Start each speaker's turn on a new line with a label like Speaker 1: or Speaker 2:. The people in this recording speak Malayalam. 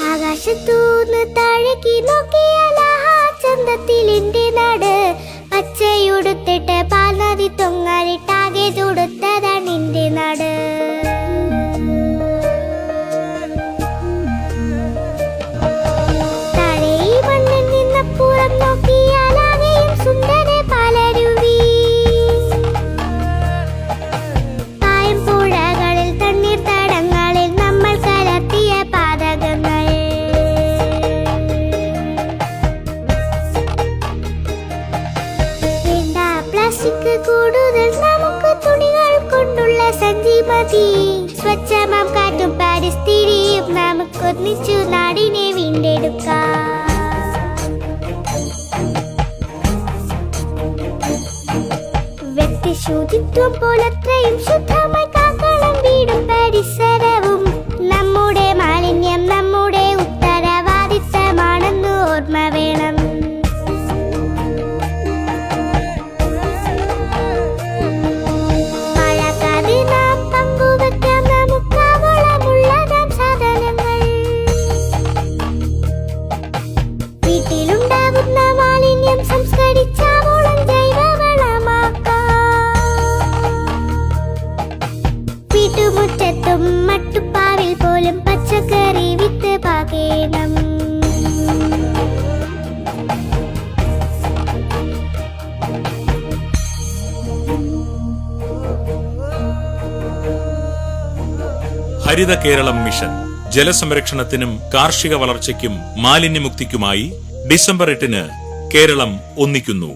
Speaker 1: ആകാശത്തൂന്ന് താഴേക്ക് നോക്കിയാൽ ചന്തത്തിൽ എന്റെ നാട്, പച്ചയുടുത്തിട്ട് പാൽനദി തൊങ്ങാലിട്ടാകെ ചുടുത്തതാണ് എന്റെ നാട്. താഴെ ഈ മണ്ണിൽ നിന്നപ്പുറം നോക്കിയാൽ ആകെയും സുന്ദര പാലരുവി, പായം പുഴകളിൽ തണ്ണീർ തടങ്ങളിൽ നമ്മൾ കലർത്തിയ പാതകങ്ങൾ. കൂടുതൽ നമുക്ക് തുണികൾ കൊണ്ടുള്ള സഞ്ചി മതി, സ്വച്ഛമാം കാറ്റും പരിസ്ഥിതിയും നമുക്കൊന്നിച്ചു നാടിനെ വീണ്ടെടുക്കാം. വ്യക്തി ശുചിത്വം പോലത്രയും ശുദ്ധമായി കാക്കണം വീടും പരിസരവും. നമ്മുടെ മാലിന്യം നമ്മുടെ ഉത്തരവാദിത്തമാണെന്ന് ഓർമ്മ വേണം. വീട്ടുമുറ്റത്തും മട്ടുപ്പാവിൽ പോലും പച്ചക്കറി വിത്ത് പാകേണം.
Speaker 2: ഹരിത കേരളം മിഷൻ ജലസംരക്ഷണത്തിനും കാർഷിക വളർച്ചയ്ക്കും മാലിന്യമുക്തിക്കുമായി ഡിസംബർ 8 കേരളം ഒന്നിക്കുന്നു.